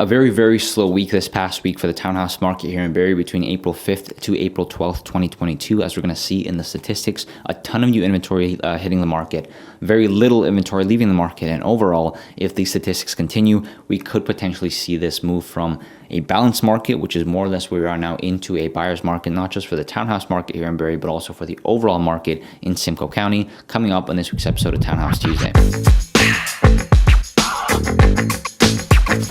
A very, very slow week this past week for the townhouse market here in Barrie between April 5th to April 12th, 2022. As we're going to see in the statistics, a ton of new inventory hitting the market, very little inventory leaving the market. And overall, if these statistics continue, we could potentially see this move from a balanced market, which is more or less where we are now, into a buyer's market, not just for the townhouse market here in Barrie, but also for the overall market in Simcoe County, coming up on this week's episode of Townhouse Tuesday.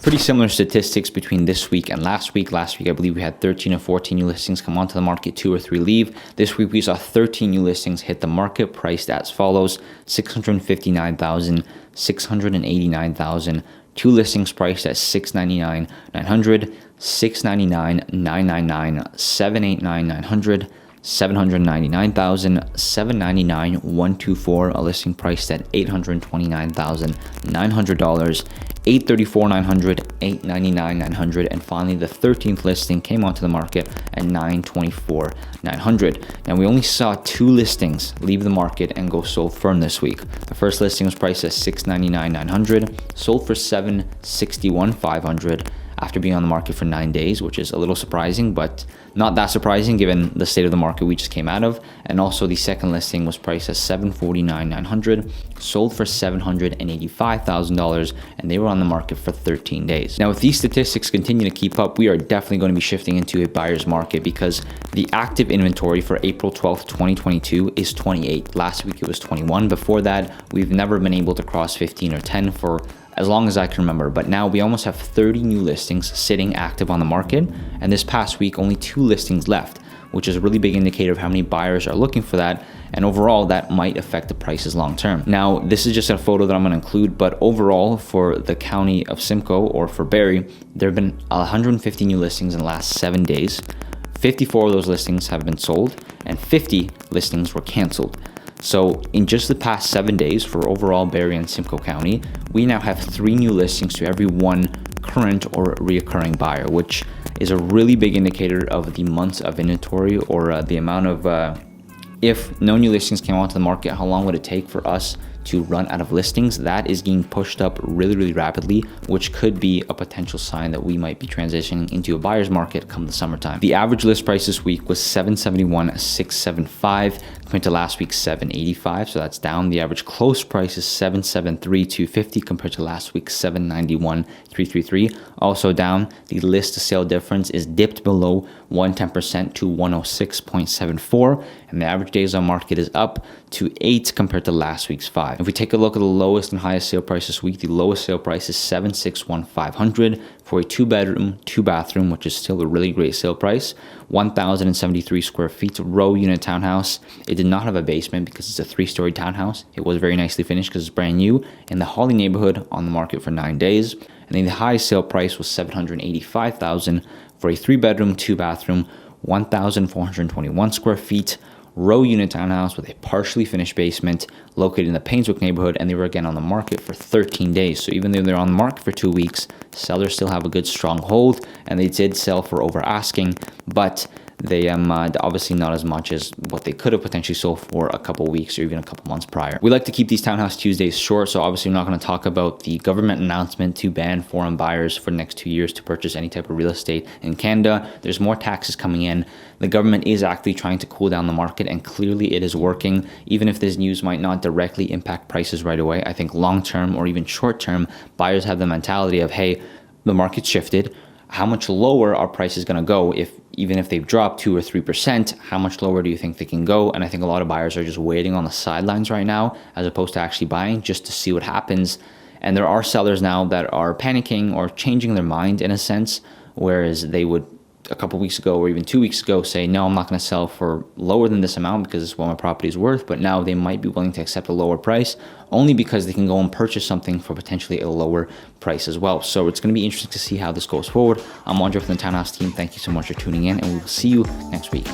Pretty similar statistics between this week and last week. Last week, I believe we had 13 or 14 new listings come onto the market, 2 or 3 leave. This week, we saw 13 new listings hit the market, priced as follows: $659,000, $689,000. 2 listings priced at $699,900, $699,999, $789,900, $799,000, $799,124, a listing priced at $829,900, $834,900, $899,900, and finally the 13th listing came onto the market at $924,900. Now we only saw 2 listings leave the market and go sold firm this week. The first listing was priced at $699,900, sold for $761,500. after being on the market for 9 days, which is a little surprising, but not that surprising given the state of the market we just came out of. And also the second listing was priced at $749,900, sold for $785,000, and they were on the market for 13 days. Now, if these statistics continue to keep up, we are definitely going to be shifting into a buyer's market, because the active inventory for April 12th, 2022 is 28. Last week it was 21. Before that, we've never been able to cross 15 or 10 for as long as I can remember, but now we almost have 30 new listings sitting active on the market, and this past week only 2 listings left, which is a really big indicator of how many buyers are looking for that, and overall that might affect the prices long term. Now, this is just a photo that I'm going to include, but overall for the county of Simcoe, or for Barrie, there have been 150 new listings in the last 7 days. 54 of those listings have been sold, and 50 listings were canceled. So in just the past 7 days for overall Barrie and Simcoe County, we now have 3 new listings to every 1 current or reoccurring buyer, which is a really big indicator of the months of inventory, or the amount of, if no new listings came onto the market, how long would it take for us to run out of listings? That is getting pushed up really, really rapidly, which could be a potential sign that we might be transitioning into a buyer's market come the summertime. The average list price this week was $771,675 compared to last week's $785, so that's down. The average close price is $773,250 compared to last week's $791,333, also down. The list to sale difference is dipped below 110% to 106.74, and the average days on market is up to 8 compared to last week's 5. If we take a look at the lowest and highest sale price this week, the lowest sale price is $761,500 for a 2-bedroom, 2-bathroom, which is still a really great sale price. 1,073 square feet, row unit townhouse. It did not have a basement because it's a 3-story townhouse. It was very nicely finished because it's brand new in the Holly neighborhood, on the market for 9 days. And then the highest sale price was $785,000 for a 3-bedroom, 2-bathroom, 1,421 square feet, row unit townhouse with a partially finished basement, located in the Painswick neighborhood, and they were again on the market for 13 days. So even though they're on the market for 2 weeks, sellers still have a good strong hold, and they did sell for over asking, but they obviously not as much as what they could have potentially sold for a couple weeks or even a couple months prior. We like to keep these Townhouse Tuesdays short, so obviously we're not going to talk about the government announcement to ban foreign buyers for the next 2 years to purchase any type of real estate in Canada. There's more taxes coming in. The government is actually trying to cool down the market, and clearly it is working. Even if this news might not directly impact prices right away, I think long term or even short term, buyers have the mentality of, hey, the market shifted. How much lower are prices going to go? Even if they've dropped 2 or 3%, how much lower do you think they can go? And I think a lot of buyers are just waiting on the sidelines right now, as opposed to actually buying, just to see what happens. And there are sellers now that are panicking or changing their mind in a sense, whereas they would a couple weeks ago or even 2 weeks ago say, no, I'm not going to sell for lower than this amount because it's what my property is worth. But now they might be willing to accept a lower price only because they can go and purchase something for potentially a lower price as well. So it's going to be interesting to see how this goes forward. I'm Andre from the Townhouse team. Thank you so much for tuning in, and we will see you next week.